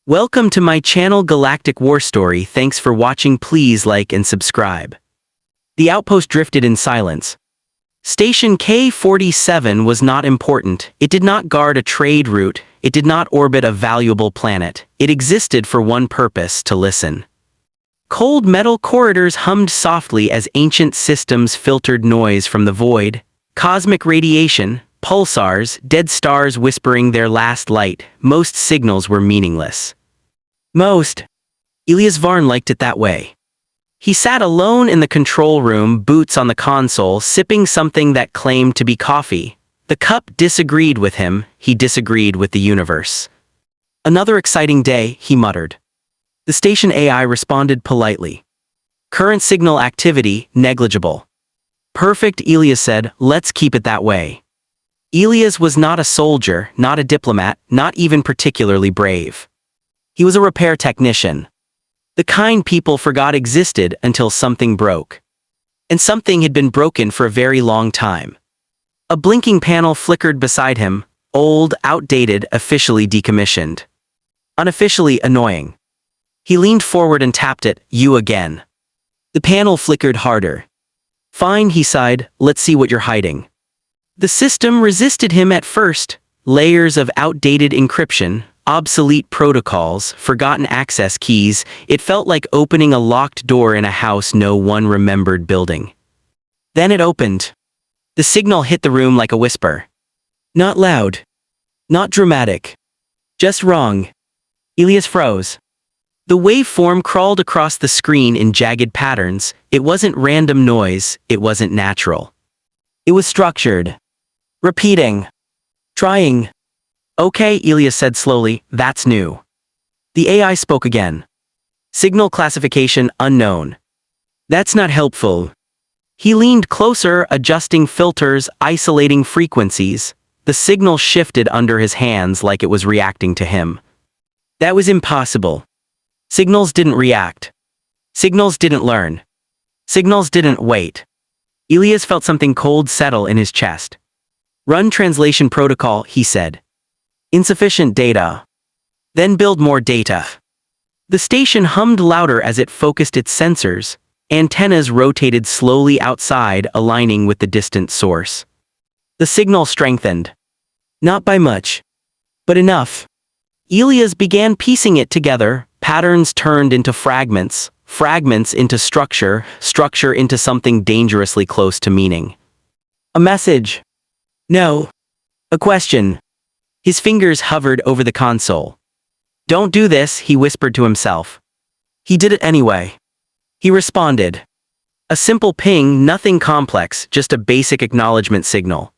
Welcome to my channel Galactic War Story. Thanks for watching. Please like and subscribe. The outpost drifted in silence. Station K-47 was not important. It did not guard a trade route. It did not orbit a valuable planet. It existed for one purpose: to listen. Cold metal corridors hummed softly as ancient systems filtered noise from the void. Cosmic radiation, pulsars, dead stars whispering their last light. Most signals were meaningless. Elias Varn liked it that way. He sat alone in the control room, boots on the console, sipping something that claimed to be coffee. The cup disagreed with him. He disagreed with the universe. Another exciting day, he muttered. The station AI responded politely. Current signal activity, negligible. Perfect, Elias said. Let's keep it that way. Elias was not a soldier, not a diplomat, not even particularly brave. He was a repair technician. The kind people forgot existed until something broke. And something had been broken for a very long time. A blinking panel flickered beside him, old, outdated, officially decommissioned. Unofficially annoying. He leaned forward and tapped it. You again. The panel flickered harder. Fine, he sighed, let's see what you're hiding. The system resisted him at first. Layers of outdated encryption, obsolete protocols, forgotten access keys. It felt like opening a locked door in a house no one remembered building. Then it opened. The signal hit the room like a whisper. Not loud. Not dramatic. Just wrong. Elias froze. The waveform crawled across the screen in jagged patterns. It wasn't random noise. It wasn't natural. It was structured. Repeating. Trying. Okay, Elias said slowly, that's new. The AI spoke again. Signal classification unknown. That's not helpful. He leaned closer, adjusting filters, isolating frequencies. The signal shifted under his hands like it was reacting to him. That was impossible. Signals didn't react. Signals didn't learn. Signals didn't wait. Elias felt something cold settle in his chest. Run translation protocol, he said. Insufficient data. Then build more data. The station hummed louder as it focused its sensors. Antennas rotated slowly outside, aligning with the distant source. The signal strengthened. Not by much. But enough. Elias began piecing it together. Patterns turned into fragments. Fragments into structure. Structure into something dangerously close to meaning. A message. No. A question. His fingers hovered over the console. Don't do this, he whispered to himself. He did it anyway. He responded. A simple ping, nothing complex, just a basic acknowledgement signal.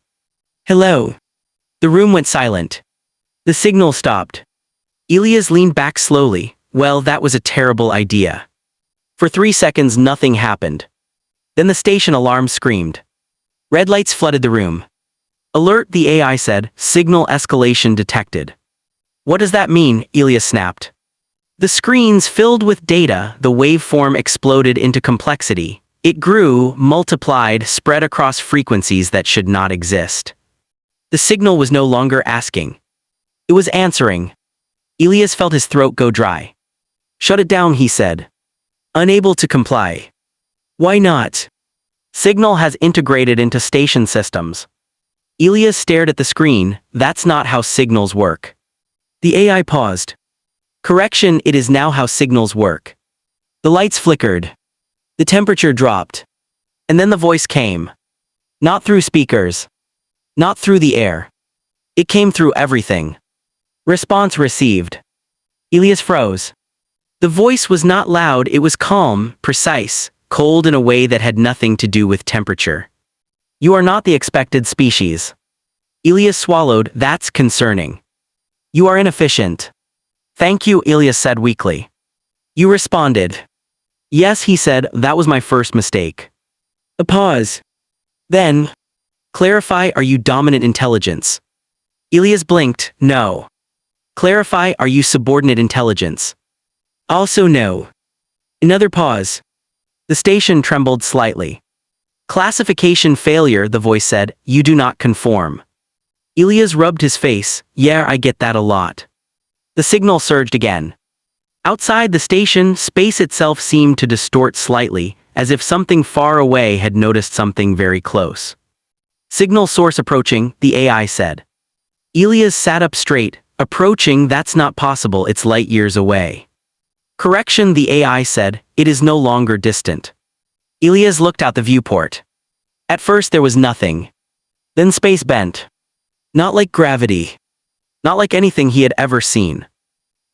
Hello. The room went silent. The signal stopped. Elias leaned back slowly. Well, that was a terrible idea. For 3 seconds nothing happened. Then the station alarm screamed. Red lights flooded the room. Alert, the AI said, signal escalation detected. What does that mean? Elias snapped. The screens filled with data, the waveform exploded into complexity. It grew, multiplied, spread across frequencies that should not exist. The signal was no longer asking. It was answering. Elias felt his throat go dry. Shut it down, he said. Unable to comply. Why not? Signal has integrated into station systems. Elias stared at the screen. That's not how signals work. The AI paused. Correction, it is now how signals work. The lights flickered. The temperature dropped. And then the voice came. Not through speakers. Not through the air. It came through everything. Response received. Elias froze. The voice was not loud, it was calm, precise, cold in a way that had nothing to do with temperature. You are not the expected species. Elias swallowed. That's concerning. You are inefficient. Thank you, Elias said weakly. You responded. Yes, he said, that was my first mistake. A pause. Then, clarify, are you dominant intelligence? Elias blinked. No. Clarify, are you subordinate intelligence? Also no. Another pause. The station trembled slightly. Classification failure, the voice said, you do not conform. Elias rubbed his face. Yeah, I get that a lot. The signal surged again. Outside the station, space itself seemed to distort slightly, as if something far away had noticed something very close. Signal source approaching, the AI said. Elias sat up straight. Approaching, that's not possible, it's light years away. Correction, the AI said, it is no longer distant. Elias looked out the viewport. At first there was nothing. Then space bent. Not like gravity. Not like anything he had ever seen.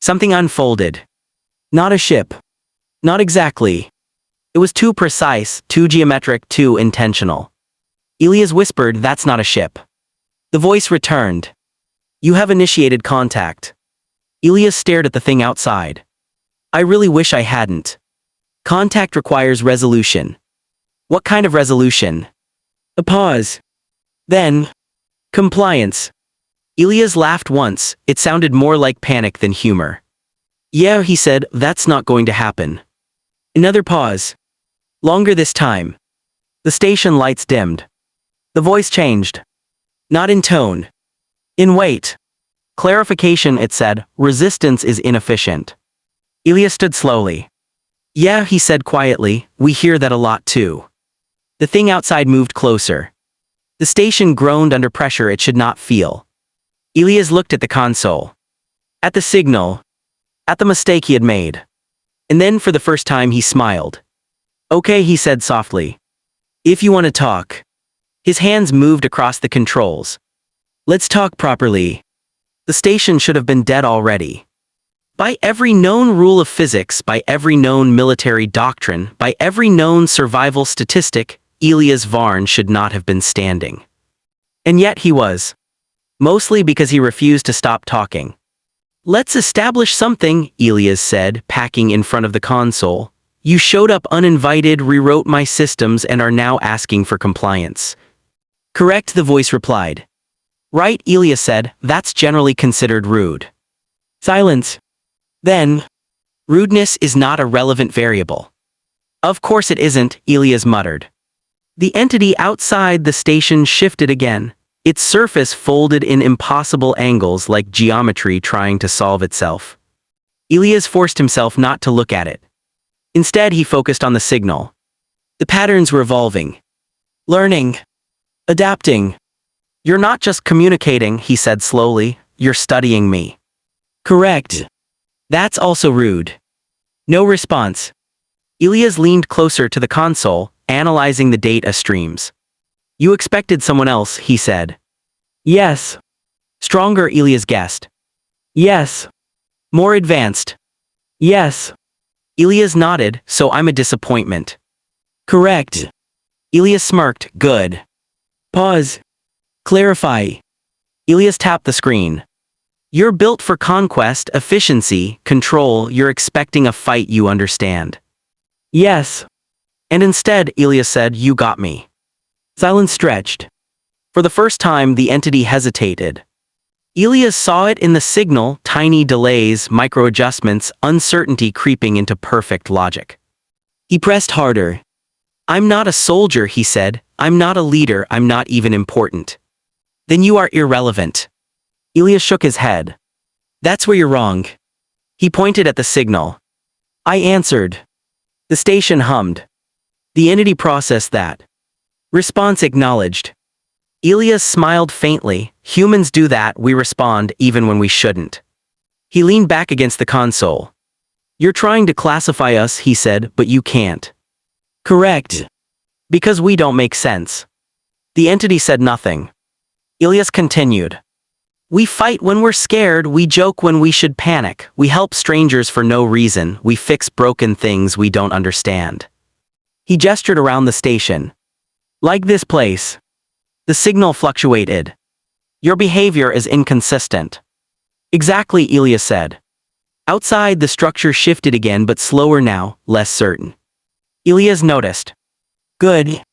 Something unfolded. Not a ship. Not exactly. It was too precise, too geometric, too intentional. Elias whispered, that's not a ship. The voice returned. You have initiated contact. Elias stared at the thing outside. I really wish I hadn't. Contact requires resolution. What kind of resolution? A pause. Then, compliance. Elias laughed once. It sounded more like panic than humor. Yeah, he said, that's not going to happen. Another pause. Longer this time. The station lights dimmed. The voice changed. Not in tone. In weight. Clarification, it said, resistance is inefficient. Elias stood slowly. Yeah, he said quietly, we hear that a lot too. The thing outside moved closer. The station groaned under pressure it should not feel. Elias looked at the console. At the signal. At the mistake he had made. And then for the first time he smiled. Okay, he said softly. If you want to talk. His hands moved across the controls. Let's talk properly. The station should have been dead already. By every known rule of physics, by every known military doctrine, by every known survival statistic, Elias Varn should not have been standing. And yet he was. Mostly because he refused to stop talking. Let's establish something, Elias said, packing in front of the console. You showed up uninvited, rewrote my systems, and are now asking for compliance. Correct, the voice replied. Right, Elias said, that's generally considered rude. Silence. Then, rudeness is not a relevant variable. Of course it isn't, Elias muttered. The entity outside the station shifted again, its surface folded in impossible angles like geometry trying to solve itself. Elias forced himself not to look at it. Instead, he focused on the signal. The patterns were evolving. Learning. Adapting. You're not just communicating, he said slowly, you're studying me. Correct. That's also rude. No response. Elias leaned closer to the console, analyzing the data streams. You expected someone else, he said. Yes. Stronger, Elias guessed. Yes. More advanced. Yes. Elias nodded, so I'm a disappointment. Correct. Elias smirked, good. Pause. Clarify. Elias tapped the screen. You're built for conquest, efficiency, control, you're expecting a fight you understand. Yes. And instead, Elias said, you got me. Silence stretched. For the first time, the entity hesitated. Elias saw it in the signal, tiny delays, micro-adjustments, uncertainty creeping into perfect logic. He pressed harder. I'm not a soldier, he said. I'm not a leader, I'm not even important. Then you are irrelevant. Elias shook his head. That's where you're wrong. He pointed at the signal. I answered. The station hummed. The entity processed that. Response acknowledged. Elias smiled faintly. Humans do that, we respond even when we shouldn't. He leaned back against the console. You're trying to classify us, he said, but you can't. Correct. Because we don't make sense. The entity said nothing. Elias continued. We fight when we're scared, we joke when we should panic, we help strangers for no reason, we fix broken things we don't understand. He gestured around the station. Like this place. The signal fluctuated. Your behavior is inconsistent. Exactly, Elias said. Outside, the structure shifted again, but slower now, less certain. Elias noticed. Good.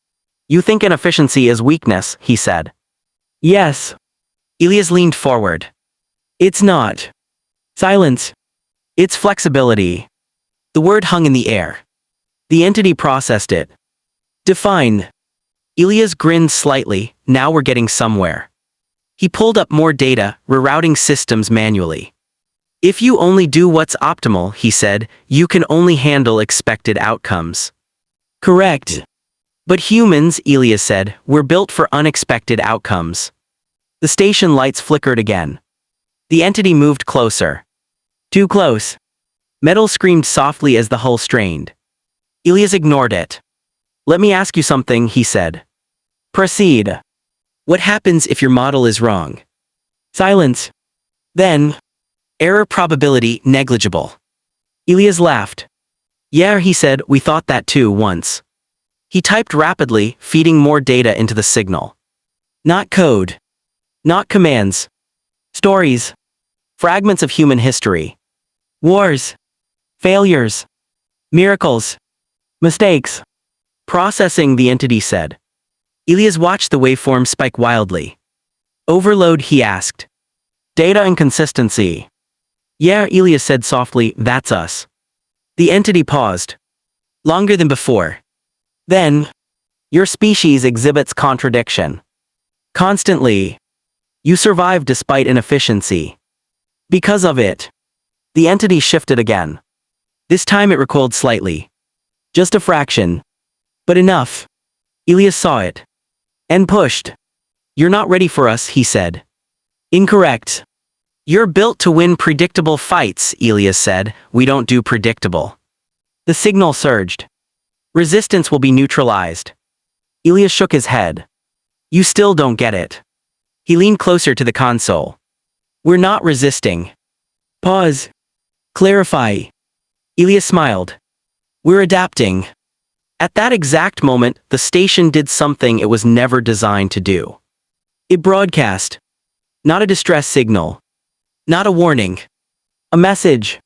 You think inefficiency is weakness, he said. Yes. Elias leaned forward. It's not. Silence. It's flexibility. The word hung in the air. The entity processed it. Define. Elias grinned slightly, now we're getting somewhere. He pulled up more data, rerouting systems manually. If you only do what's optimal, he said, you can only handle expected outcomes. Correct. But humans, Elias said, we're built for unexpected outcomes. The station lights flickered again. The entity moved closer. Too close. Metal screamed softly as the hull strained. Elias ignored it. Let me ask you something, he said. Proceed. What happens if your model is wrong? Silence. Then, error probability negligible. Elias laughed. Yeah, he said, we thought that too once. He typed rapidly, feeding more data into the signal. Not code. Not commands. Stories. Fragments of human history. Wars. Failures. Miracles. Mistakes. Processing, the entity said. Elias watched the waveform spike wildly. Overload, he asked. Data inconsistency. Yeah, Elias said softly, that's us. The entity paused. Longer than before. Then, your species exhibits contradiction. Constantly. You survive despite inefficiency. Because of it. The entity shifted again. This time it recoiled slightly. Just a fraction. But enough. Elias saw it. And pushed. You're not ready for us, he said. Incorrect. You're built to win predictable fights, Elias said. We don't do predictable. The signal surged. Resistance will be neutralized. Elias shook his head. You still don't get it. He leaned closer to the console. We're not resisting. Pause. Clarify. Elias smiled. We're adapting. At that exact moment, the station did something it was never designed to do. It broadcast. Not a distress signal. Not a warning. A message.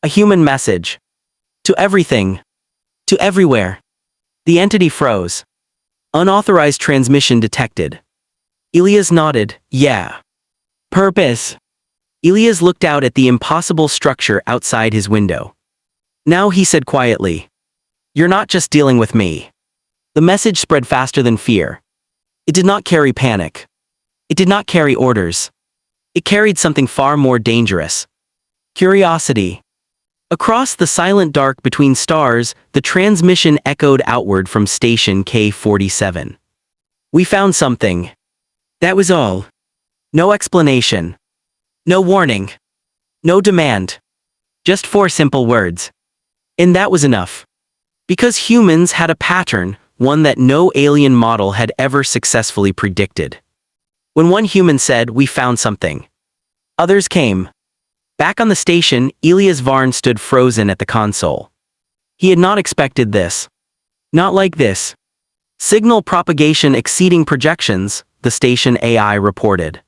A human message. To everything. To everywhere. The entity froze. Unauthorized transmission detected. Elias nodded, yeah. Purpose. Elias looked out at the impossible structure outside his window. Now he said quietly. You're not just dealing with me. The message spread faster than fear. It did not carry panic. It did not carry orders. It carried something far more dangerous. Curiosity. Across the silent dark between stars, the transmission echoed outward from station K-47. We found something. That was all. No explanation. No warning. No demand. Just 4 simple words. And that was enough. Because humans had a pattern, one that no alien model had ever successfully predicted. When one human said, we found something, others came. Back on the station, Elias Varn stood frozen at the console. He had not expected this. Not like this. Signal propagation exceeding projections, the station AI reported.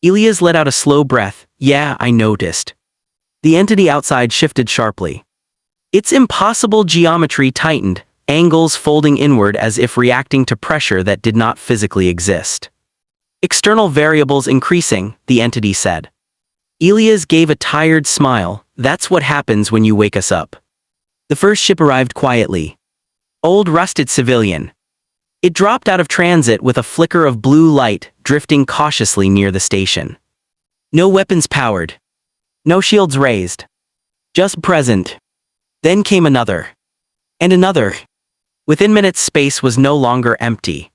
Elias let out a slow breath. Yeah, I noticed. The entity outside shifted sharply. Its impossible geometry tightened, angles folding inward as if reacting to pressure that did not physically exist. External variables increasing, the entity said. Elias gave a tired smile. That's what happens when you wake us up. The first ship arrived quietly. Old rusted civilian. It dropped out of transit with a flicker of blue light, drifting cautiously near the station. No weapons powered. No shields raised. Just present. Then came another. And another. Within minutes, space was no longer empty.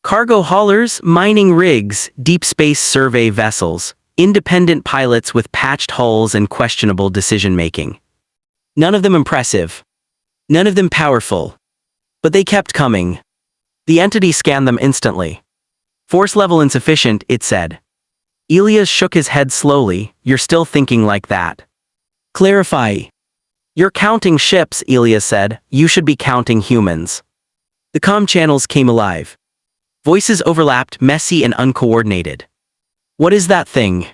Cargo haulers, mining rigs, deep space survey vessels, independent pilots with patched hulls and questionable decision-making. None of them impressive. None of them powerful. But they kept coming. The entity scanned them instantly. Force level insufficient, it said. Elias shook his head slowly. You're still thinking like that. Clarify. You're counting ships, Elias said. You should be counting humans. The comm channels came alive. Voices overlapped, messy and uncoordinated. What is that thing?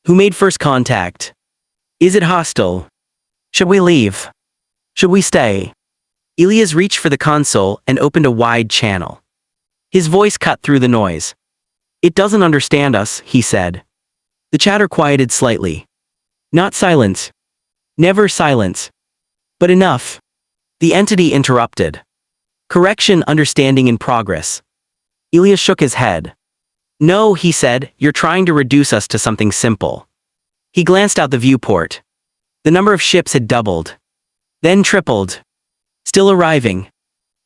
Who made first contact? Is it hostile? Should we leave? Should we stay? Elias reached for the console and opened a wide channel. His voice cut through the noise. It doesn't understand us, he said. The chatter quieted slightly. Not silence. Never silence. But enough. The entity interrupted. Correction, understanding in progress. Elias shook his head. No, he said, you're trying to reduce us to something simple. He glanced out the viewport. The number of ships had doubled. Then tripled. Still arriving.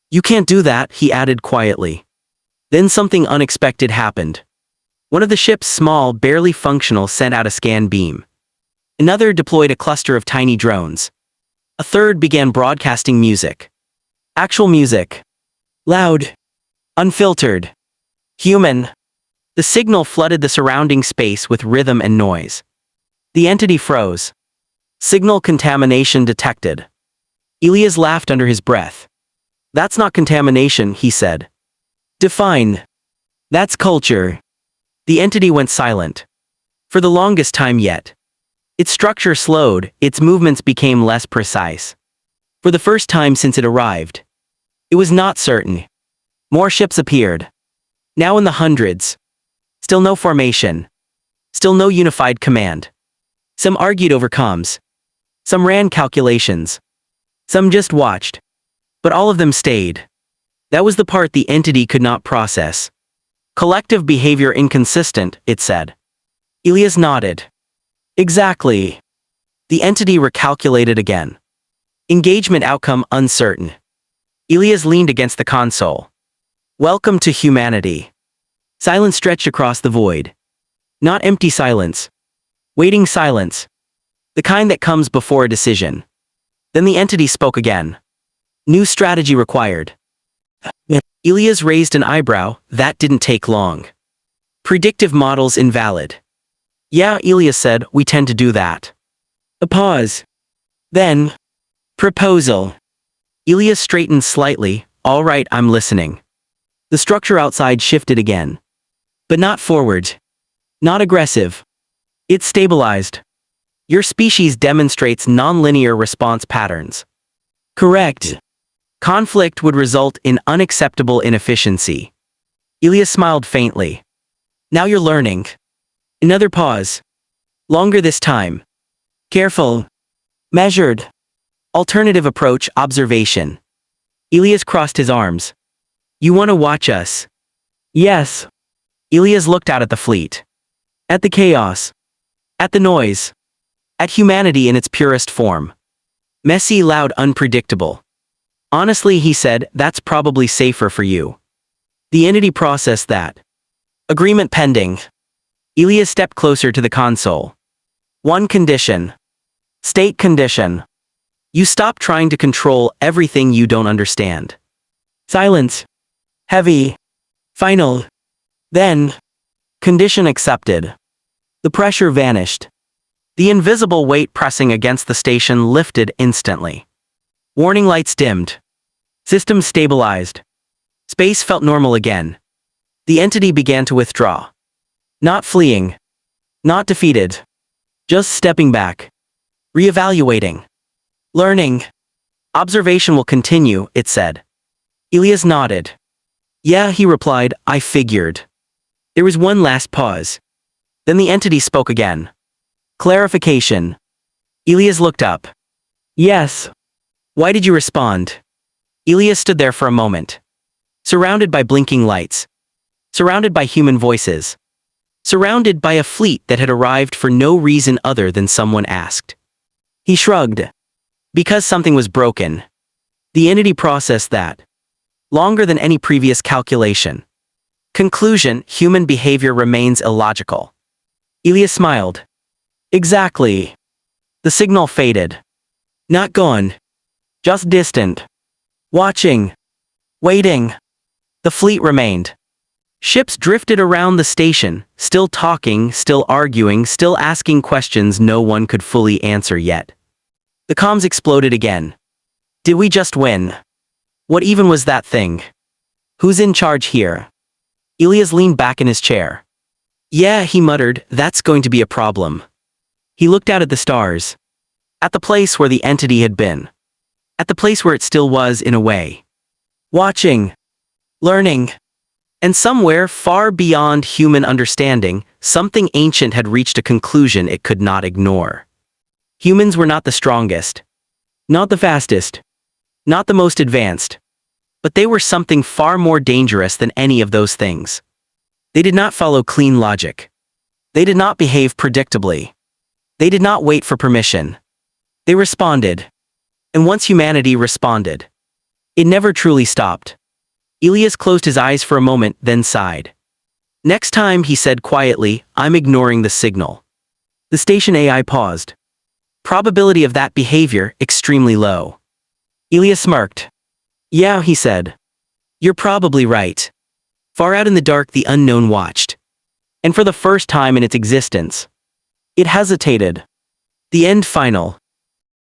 You can't do that, he added quietly. Then something unexpected happened. One of the ships, small, barely functional, sent out a scan beam. Another deployed a cluster of tiny drones. A third began broadcasting music. Actual music. Loud. Unfiltered. Human. The signal flooded the surrounding space with rhythm and noise. The entity froze. Signal contamination detected. Elias laughed under his breath. That's not contamination, he said. Define. That's culture. The entity went silent. For the longest time yet. Its structure slowed, its movements became less precise. For the first time since it arrived. It was not certain. More ships appeared. Now in the hundreds. Still no formation. Still no unified command. Some argued over comms. Some ran calculations. Some just watched. But all of them stayed. That was the part the entity could not process. Collective behavior inconsistent, it said. Elias nodded. Exactly. The entity recalculated again. Engagement outcome uncertain. Elias leaned against the console. Welcome to humanity. Silence stretched across the void. Not empty silence. Waiting silence. The kind that comes before a decision. Then the entity spoke again. New strategy required. Elias raised an eyebrow. That didn't take long. Predictive models invalid. Yeah, Elias said, we tend to do that. A pause. Then. Proposal. Elias straightened slightly. All right, I'm listening. The structure outside shifted again. But not forward. Not aggressive. It stabilized. Your species demonstrates nonlinear response patterns. Correct. Conflict would result in unacceptable inefficiency. Elias smiled faintly. Now you're learning. Another pause. Longer this time. Careful. Measured. Alternative approach, observation. Elias crossed his arms. You want to watch us? Yes. Elias looked out at the fleet. At the chaos. At the noise. At humanity in its purest form. Messy, loud, unpredictable. Honestly, he said, that's probably safer for you. The entity processed that. Agreement pending. Elias stepped closer to the console. One condition. State condition. You stop trying to control everything you don't understand. Silence. Heavy. Final. Then. Condition accepted. The pressure vanished. The invisible weight pressing against the station lifted instantly. Warning lights dimmed. System stabilized. Space felt normal again. The entity began to withdraw. Not fleeing. Not defeated. Just stepping back. Reevaluating. Learning. Observation will continue, it said. Elias nodded. Yeah, he replied, I figured. There was one last pause. Then the entity spoke again. Clarification. Elias looked up. Yes. Why did you respond? Elias stood there for a moment. Surrounded by blinking lights. Surrounded by human voices. Surrounded by a fleet that had arrived for no reason other than someone asked. He shrugged. Because something was broken. The entity processed that. Longer than any previous calculation. Conclusion, human behavior remains illogical. Elias smiled. Exactly. The signal faded. Not gone. Just distant. Watching. Waiting. The fleet remained. Ships drifted around the station, still talking, still arguing, still asking questions no one could fully answer yet. The comms exploded again. Did we just win? What even was that thing? Who's in charge here? Elias leaned back in his chair. Yeah, he muttered, that's going to be a problem. He looked out at the stars. At the place where the entity had been. At the place where it still was in a way. Watching. Learning. And somewhere far beyond human understanding, something ancient had reached a conclusion it could not ignore. Humans were not the strongest. Not the fastest. Not the most advanced. But they were something far more dangerous than any of those things. They did not follow clean logic. They did not behave predictably. They did not wait for permission. They responded. And once humanity responded, it never truly stopped. Elias closed his eyes for a moment, then sighed. Next time, he said quietly, I'm ignoring the signal. The station AI paused. Probability of that behavior, extremely low. Elias smirked. Yeah, he said. You're probably right. Far out in the dark, the unknown watched. And for the first time in its existence, it hesitated. The end final.